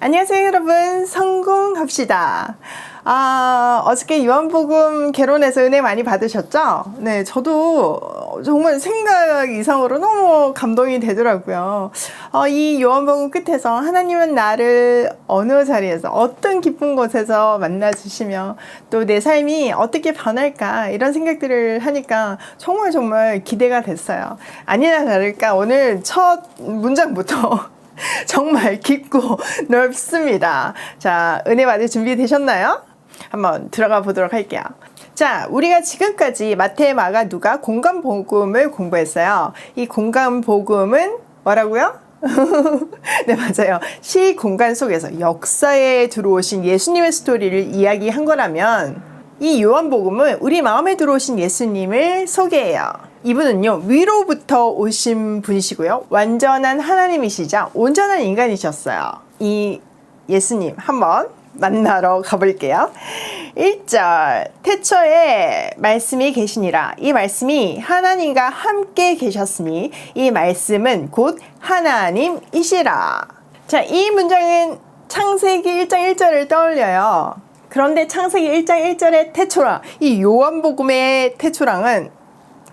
안녕하세요 여러분, 성공합시다. 어저께 요한복음 개론에서 은혜 많이 받으셨죠? 네, 저도 정말 생각 이상으로 너무 감동이 되더라고요. 이 요한복음 끝에서 하나님은 나를 어느 자리에서 어떤 기쁜 곳에서 만나주시며 또 내 삶이 어떻게 변할까 이런 생각들을 하니까 정말 기대가 됐어요. 아니나 다를까 오늘 첫 문장부터 정말 깊고 넓습니다. 자, 은혜 받을 준비 되셨나요? 한번 들어가 보도록 할게요. 자, 우리가 지금까지 마태, 마가, 누가 공간복음을 공부했어요. 이 공간복음은 뭐라고요? 네, 맞아요. 시공간 속에서 역사에 들어오신 예수님의 스토리를 이야기한 거라면 이 요한복음은 우리 마음에 들어오신 예수님을 소개해요. 이분은요, 위로부터 오신 분이시고요, 완전한 하나님이시자 온전한 인간이셨어요. 이 예수님 한번 만나러 가볼게요. 1절, 태초에 말씀이 계시니라. 이 말씀이 하나님과 함께 계셨으니 이 말씀은 곧 하나님이시라. 자, 이 문장은 창세기 1장 1절을 떠올려요. 그런데 창세기 1장 1절의 태초랑 이 요한복음의 태초랑은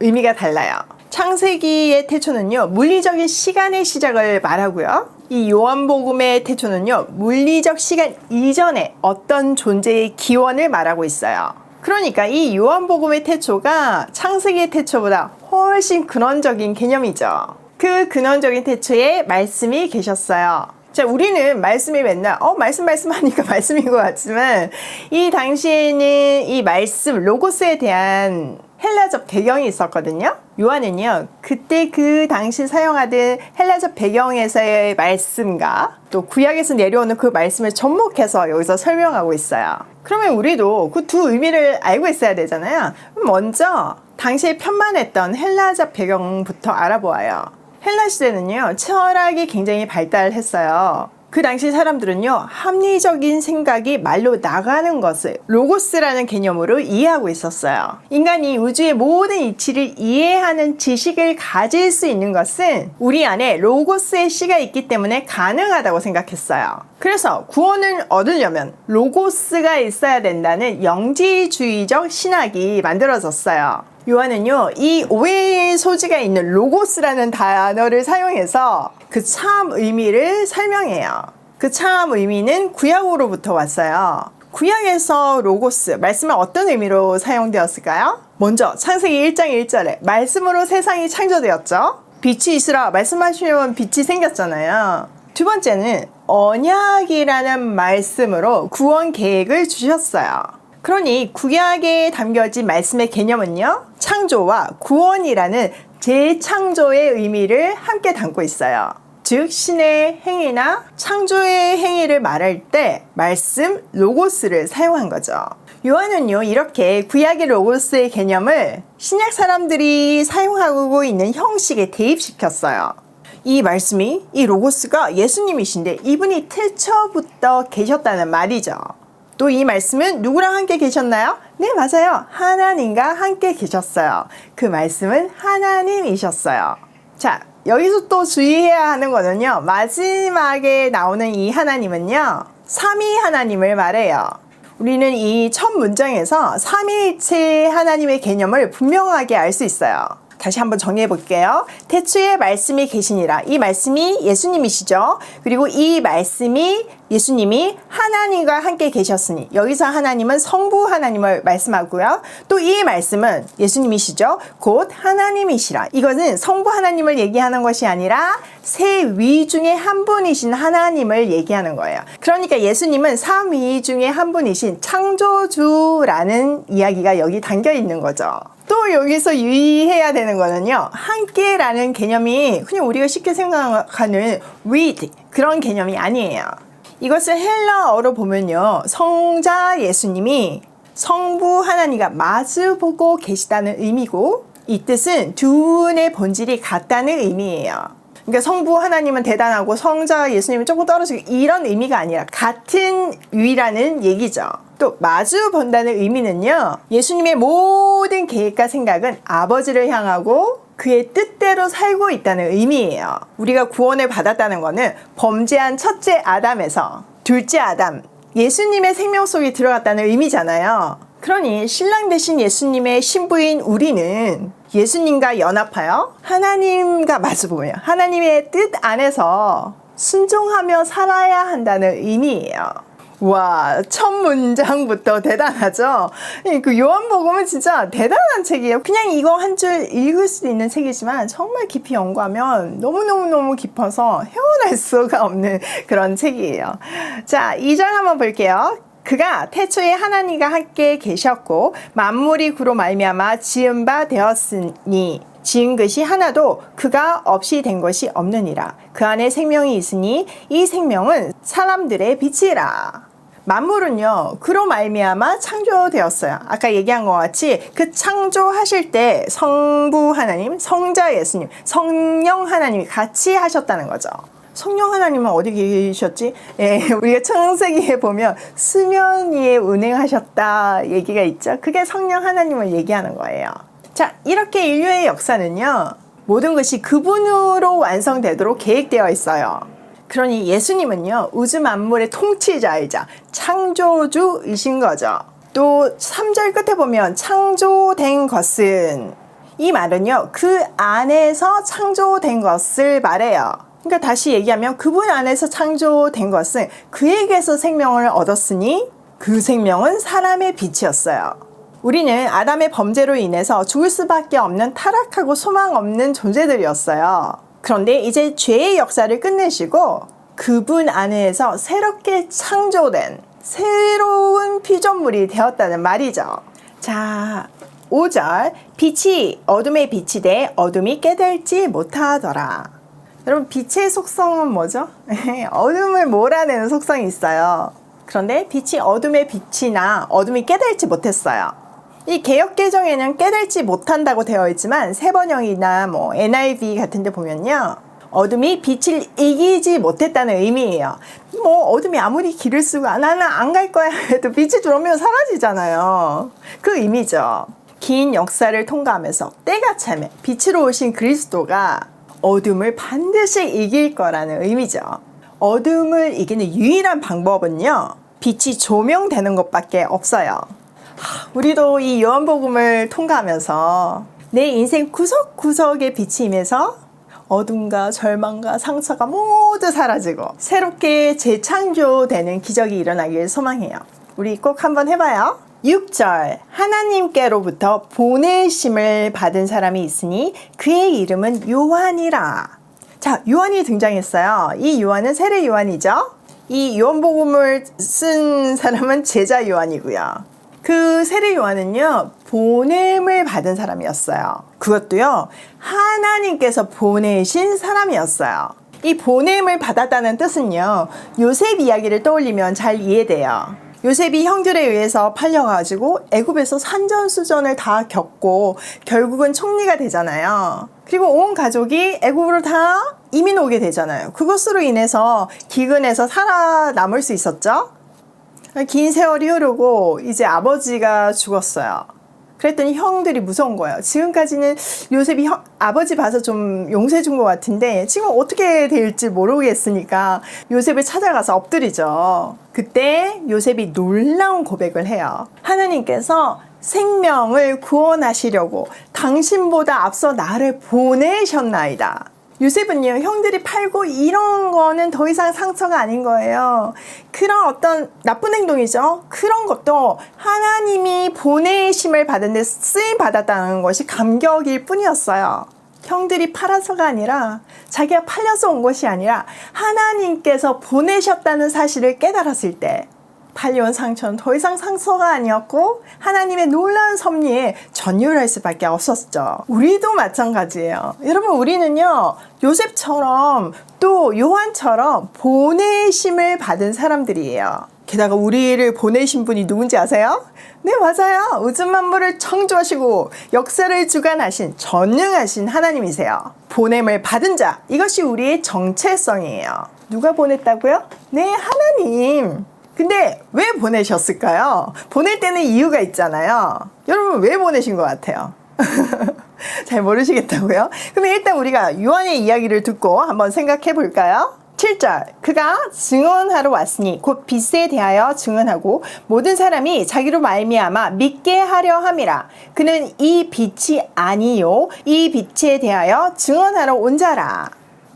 의미가 달라요. 창세기의 태초는요, 물리적인 시간의 시작을 말하고요. 이 요한복음의 태초는요, 물리적 시간 이전에 어떤 존재의 기원을 말하고 있어요. 그러니까 이 요한복음의 태초가 창세기의 태초보다 훨씬 근원적인 개념이죠. 그 근원적인 태초에 말씀이 계셨어요. 자, 우리는 말씀이 맨날 말씀 하니까 말씀인 것 같지만 이 당시에는 이 말씀 로고스에 대한 헬라적 배경이 있었거든요. 요한은요, 그때 그 당시 사용하던 헬라적 배경에서의 말씀과 또 구약에서 내려오는 그 말씀을 접목해서 여기서 설명하고 있어요. 그러면 우리도 그 두 의미를 알고 있어야 되잖아요. 먼저 당시에 편만했던 헬라적 배경부터 알아보아요. 헬라 시대는요, 철학이 굉장히 발달했어요. 그 당시 사람들은요, 합리적인 생각이 말로 나가는 것을 로고스라는 개념으로 이해하고 있었어요. 인간이 우주의 모든 이치를 이해하는 지식을 가질 수 있는 것은 우리 안에 로고스의 씨가 있기 때문에 가능하다고 생각했어요. 그래서 구원을 얻으려면 로고스가 있어야 된다는 영지주의적 신학이 만들어졌어요. 요한은요, 이 오해의 소지가 있는 로고스라는 단어를 사용해서 그 참 의미를 설명해요. 그 참 의미는 구약으로부터 왔어요. 구약에서 로고스, 말씀은 어떤 의미로 사용되었을까요? 먼저 창세기 1장 1절에 말씀으로 세상이 창조되었죠. 빛이 있으라 말씀하시면 빛이 생겼잖아요. 두 번째는 언약이라는 말씀으로 구원 계획을 주셨어요. 그러니 구약에 담겨진 말씀의 개념은요, 창조와 구원이라는 재창조의 의미를 함께 담고 있어요. 즉 신의 행위나 창조의 행위를 말할 때 말씀 로고스를 사용한 거죠. 요한은요, 이렇게 구약의 로고스의 개념을 신약 사람들이 사용하고 있는 형식에 대입시켰어요. 이 말씀이, 이 로고스가 예수님이신데 이분이 태초부터 계셨다는 말이죠. 또 이 말씀은 누구랑 함께 계셨나요? 네, 맞아요. 하나님과 함께 계셨어요. 그 말씀은 하나님이셨어요. 자, 여기서 또 주의해야 하는 거는요, 마지막에 나오는 이 하나님은요, 삼위 하나님을 말해요. 우리는 이 첫 문장에서 삼위일체 하나님의 개념을 분명하게 알 수 있어요. 다시 한번 정리해 볼게요. 태초에 말씀이 계시니라. 이 말씀이 예수님이시죠. 그리고 이 말씀이 예수님이 하나님과 함께 계셨으니, 여기서 하나님은 성부 하나님을 말씀하고요. 또 이 말씀은 예수님이시죠. 곧 하나님이시라. 이것은 성부 하나님을 얘기하는 것이 아니라 세 위 중에 한 분이신 하나님을 얘기하는 거예요. 그러니까 예수님은 삼위 중에 한 분이신 창조주라는 이야기가 여기 담겨 있는 거죠. 또 여기서 유의해야 되는 거는요, 함께라는 개념이 그냥 우리가 쉽게 생각하는 with 그런 개념이 아니에요. 이것을 헬라어로 보면요, 성자 예수님이 성부 하나님과 마주보고 계시다는 의미고, 이 뜻은 두 분의 본질이 같다는 의미예요. 그러니까 성부 하나님은 대단하고 성자 예수님은 조금 떨어지고 이런 의미가 아니라 같은 위라는 얘기죠. 또 마주 본다는 의미는요, 예수님의 모든 계획과 생각은 아버지를 향하고 그의 뜻대로 살고 있다는 의미예요. 우리가 구원을 받았다는 것은 범죄한 첫째 아담에서 둘째 아담, 예수님의 생명 속에 들어갔다는 의미잖아요. 그러니 신랑 되신 예수님의 신부인 우리는 예수님과 연합하여 하나님과 마주보며 하나님의 뜻 안에서 순종하며 살아야 한다는 의미예요. 와, 첫 문장부터 대단하죠? 그 요한복음은 진짜 대단한 책이에요. 그냥 이거 한 줄 읽을 수 있는 책이지만 정말 깊이 연구하면 너무너무너무 깊어서 헤어날 수가 없는 그런 책이에요. 자, 2절 한번 볼게요. 그가 태초에 하나님과 함께 계셨고 만물이 그로 말미암아 지은 바 되었으니 지은 것이 하나도 그가 없이 된 것이 없느니라. 그 안에 생명이 있으니 이 생명은 사람들의 빛이라. 만물은요, 그로 말미암아 창조되었어요. 아까 얘기한 것 같이 그 창조하실 때 성부 하나님, 성자 예수님, 성령 하나님이 같이 하셨다는 거죠. 성령 하나님은 어디 계셨지? 예, 우리가 창세기에 보면 수면 위에 운행하셨다 얘기가 있죠. 그게 성령 하나님을 얘기하는 거예요. 자, 이렇게 인류의 역사는요, 모든 것이 그분으로 완성되도록 계획되어 있어요. 그러니 예수님은요, 우주 만물의 통치자이자 창조주이신 거죠. 또 3절 끝에 보면 창조된 것은, 이 말은요, 그 안에서 창조된 것을 말해요. 그러니까 다시 얘기하면 그분 안에서 창조된 것은 그에게서 생명을 얻었으니 그 생명은 사람의 빛이었어요. 우리는 아담의 범죄로 인해서 죽을 수밖에 없는 타락하고 소망 없는 존재들이었어요. 그런데 이제 죄의 역사를 끝내시고 그분 안에서 새롭게 창조된 새로운 피조물이 되었다는 말이죠. 자, 5절, 빛이 어둠의 빛이 돼 어둠이 깨달지 못하더라. 여러분, 빛의 속성은 뭐죠? 어둠을 몰아내는 속성이 있어요. 그런데 빛이 어둠의 빛이나 어둠이 깨달지 못했어요. 이 개역개정에는 깨달지 못한다고 되어 있지만 세번역이나 뭐 NIV 같은 데 보면요, 어둠이 빛을 이기지 못했다는 의미예요. 뭐 어둠이 아무리 길을 쓰고 나는 안 갈 거야 해도 빛이 들어오면 사라지잖아요. 그 의미죠. 긴 역사를 통과하면서 때가 차면 빛으로 오신 그리스도가 어둠을 반드시 이길 거라는 의미죠. 어둠을 이기는 유일한 방법은요, 빛이 조명되는 것밖에 없어요. 우리도 이 요한복음을 통과하면서 내 인생 구석구석에 빛이 임해서 어둠과 절망과 상처가 모두 사라지고 새롭게 재창조되는 기적이 일어나길 소망해요. 우리 꼭 한번 해봐요. 6절, 하나님께로부터 보내심을 받은 사람이 있으니 그의 이름은 요한이라. 자, 요한이 등장했어요. 이 요한은 세례 요한이죠. 이 요한복음을 쓴 사람은 제자 요한이고요. 그 세례 요한은요, 보냄을 받은 사람이었어요. 그것도요, 하나님께서 보내신 사람이었어요. 이 보냄을 받았다는 뜻은요, 요셉 이야기를 떠올리면 잘 이해돼요. 요셉이 형들에 의해서 팔려가지고 애굽에서 산전수전을 다 겪고 결국은 총리가 되잖아요. 그리고 온 가족이 애굽으로 다 이민 오게 되잖아요. 그것으로 인해서 기근에서 살아남을 수 있었죠. 긴 세월이 흐르고 이제 아버지가 죽었어요. 그랬더니 형들이 무서운 거예요. 지금까지는 요셉이 아버지 봐서 좀 용서해 준 것 같은데 지금 어떻게 될지 모르겠으니까 요셉을 찾아가서 엎드리죠. 그때 요셉이 놀라운 고백을 해요. 하나님께서 생명을 구원하시려고 당신보다 앞서 나를 보내셨나이다. 요셉은요, 형들이 팔고 이런 거는 더 이상 상처가 아닌 거예요. 그런 어떤 나쁜 행동이죠. 그런 것도 하나님이 보내심을 받은 데 쓰임 받았다는 것이 감격일 뿐이었어요. 형들이 팔아서가 아니라 자기가 팔려서 온 것이 아니라 하나님께서 보내셨다는 사실을 깨달았을 때 팔려온 상처는 더 이상 상처가 아니었고 하나님의 놀라운 섭리에 전율할 수밖에 없었죠. 우리도 마찬가지예요. 여러분, 우리는요, 요셉처럼 또 요한처럼 보내심을 받은 사람들이에요. 게다가 우리를 보내신 분이 누군지 아세요? 네, 맞아요. 우주 만물을 창조하시고 역사를 주관하신 전능하신 하나님이세요. 보냄을 받은 자, 이것이 우리의 정체성이에요. 누가 보냈다고요? 네, 하나님. 근데 왜 보내셨을까요? 보낼 때는 이유가 있잖아요. 여러분, 왜 보내신 것 같아요? 잘 모르시겠다고요? 그럼 일단 우리가 요한의 이야기를 듣고 한번 생각해 볼까요? 7절 그가 증언하러 왔으니 곧 빛에 대하여 증언하고 모든 사람이 자기로 말미암아 믿게 하려 함이라. 그는 이 빛이 아니요 이 빛에 대하여 증언하러 온 자라.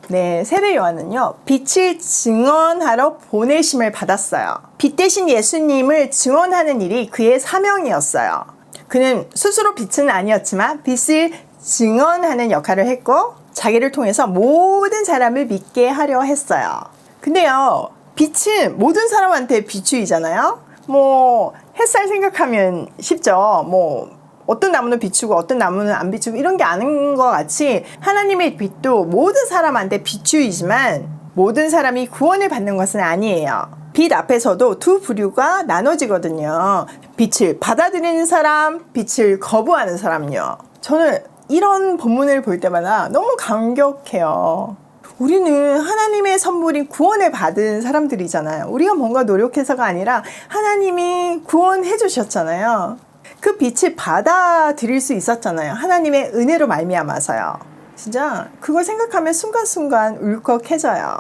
네, 세례 요한은요 빛을 증언하러 보내심을 받았어요. 빛 대신 예수님을 증언하는 일이 그의 사명이었어요. 그는 스스로 빛은 아니었지만 빛을 증언하는 역할을 했고 자기를 통해서 모든 사람을 믿게 하려 했어요. 근데요, 빛은 모든 사람한테 비추이잖아요. 뭐 햇살 생각하면 쉽죠. 뭐 어떤 나무는 비추고 어떤 나무는 안 비추고 이런 게 아닌 것 같이 하나님의 빛도 모든 사람한테 비추이지만 모든 사람이 구원을 받는 것은 아니에요. 빛 앞에서도 두 부류가 나눠지거든요. 빛을 받아들이는 사람, 빛을 거부하는 사람요. 저는 이런 본문을 볼 때마다 너무 감격해요. 우리는 하나님의 선물인 구원을 받은 사람들이잖아요. 우리가 뭔가 노력해서가 아니라 하나님이 구원해 주셨잖아요. 그 빛을 받아들일 수 있었잖아요. 하나님의 은혜로 말미암아서요. 진짜 그걸 생각하면 순간순간 울컥해져요.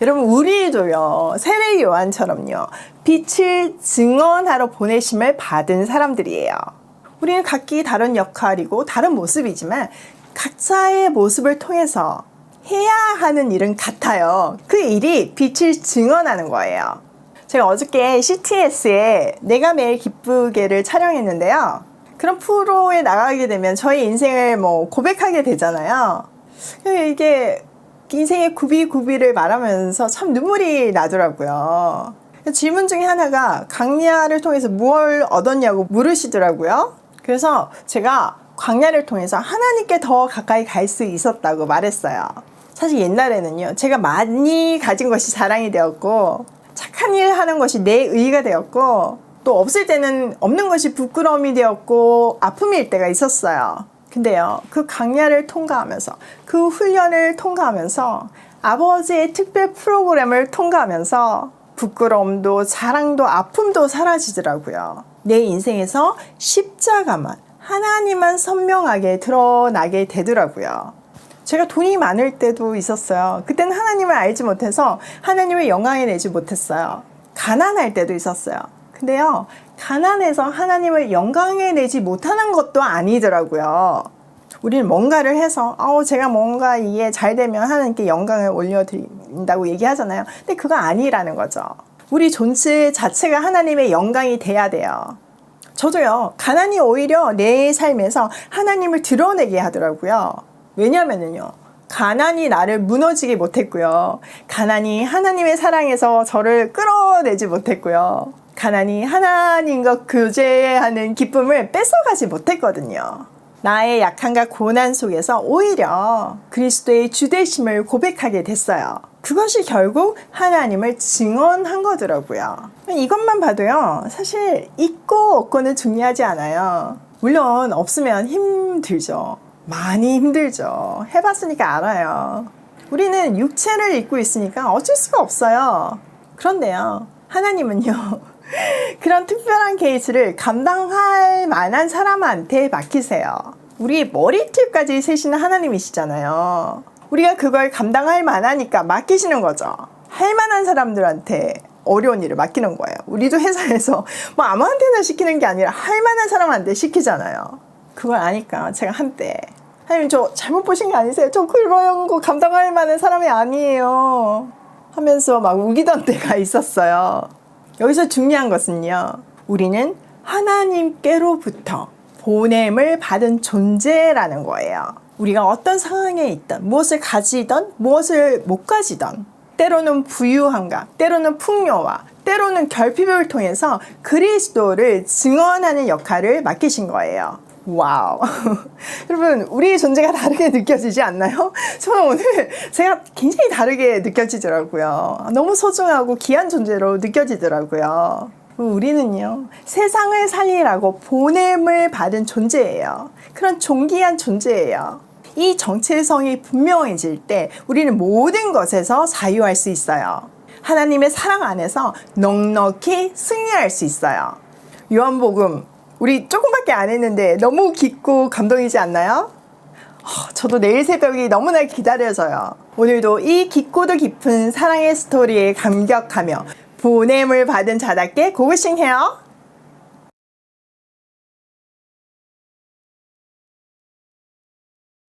여러분 우리도요 세례 요한처럼요 빛을 증언하러 보내심을 받은 사람들이에요. 우리는 각기 다른 역할이고 다른 모습이지만 각자의 모습을 통해서 해야 하는 일은 같아요. 그 일이 빛을 증언하는 거예요. 제가 어저께 CTS에 내가 매일 기쁘게를 촬영했는데요. 그런 프로에 나가게 되면 저희 인생을 뭐 고백하게 되잖아요. 이게 인생의 구비구비를 말하면서 참 눈물이 나더라고요. 질문 중에 하나가 광야를 통해서 무엇을 얻었냐고 물으시더라고요. 그래서 제가 광야를 통해서 하나님께 더 가까이 갈 수 있었다고 말했어요. 사실 옛날에는요 제가 많이 가진 것이 자랑이 되었고 착한 일 하는 것이 내 의의가 되었고 또 없을 때는 없는 것이 부끄러움이 되었고 아픔일 때가 있었어요. 근데요 그 광야를 통과하면서 그 훈련을 통과하면서 아버지의 특별 프로그램을 통과하면서 부끄러움도 자랑도 아픔도 사라지더라고요. 내 인생에서 십자가만 하나님만 선명하게 드러나게 되더라고요. 제가 돈이 많을 때도 있었어요. 그때는 하나님을 알지 못해서 하나님을 영광에 내지 못했어요. 가난할 때도 있었어요. 근데요 가난해서 하나님을 영광에 내지 못하는 것도 아니더라고요. 우리는 뭔가를 해서 제가 뭔가 이게 잘 되면 하나님께 영광을 올려드린다고 얘기하잖아요. 근데 그거 아니라는 거죠. 우리 존재 자체가 하나님의 영광이 돼야 돼요. 저도요 가난이 오히려 내 삶에서 하나님을 드러내게 하더라고요. 왜냐면은요 가난이 나를 무너지게 못했고요. 가난이 하나님의 사랑에서 저를 끌어내지 못했고요. 가난이 하나님과 교제하는 기쁨을 뺏어가지 못했거든요. 나의 약함과 고난 속에서 오히려 그리스도의 주되심을 고백하게 됐어요. 그것이 결국 하나님을 증언한 거더라고요. 이것만 봐도요 사실 있고 없고는 중요하지 않아요. 물론 없으면 힘들죠. 많이 힘들죠. 해봤으니까 알아요. 우리는 육체를 입고 있으니까 어쩔 수가 없어요. 그런데요 하나님은요 그런 특별한 케이스를 감당할 만한 사람한테 맡기세요. 우리 머리털까지 세시는 하나님이시잖아요. 우리가 그걸 감당할 만하니까 맡기시는 거죠. 할 만한 사람들한테 어려운 일을 맡기는 거예요. 우리도 회사에서 뭐 아무한테나 시키는 게 아니라 할 만한 사람한테 시키잖아요. 그걸 아니까 제가 한때 하나님 저 잘못 보신 거 아니세요? 저 그런 거 감당할 만한 사람이 아니에요 하면서 막 우기던 때가 있었어요. 여기서 중요한 것은요 우리는 하나님께로부터 보냄을 받은 존재라는 거예요. 우리가 어떤 상황에 있든 무엇을 가지든 무엇을 못 가지든 때로는 부유함과 때로는 풍요와 때로는 결핍을 통해서 그리스도를 증언하는 역할을 맡기신 거예요. 와우. 여러분 우리의 존재가 다르게 느껴지지 않나요? 저는 오늘 제가 굉장히 다르게 느껴지더라고요. 너무 소중하고 귀한 존재로 느껴지더라고요. 우리는요 세상을 살리라고 보냄을 받은 존재예요. 그런 존귀한 존재예요. 이 정체성이 분명해질 때 우리는 모든 것에서 자유할 수 있어요. 하나님의 사랑 안에서 넉넉히 승리할 수 있어요. 요한복음 우리 조금밖에 안 했는데 너무 깊고 감동이지 않나요? 저도 내일 새벽이 너무나 기다려져요. 오늘도 이 깊고도 깊은 사랑의 스토리에 감격하며 보냄을 받은 자답게 고고싱해요.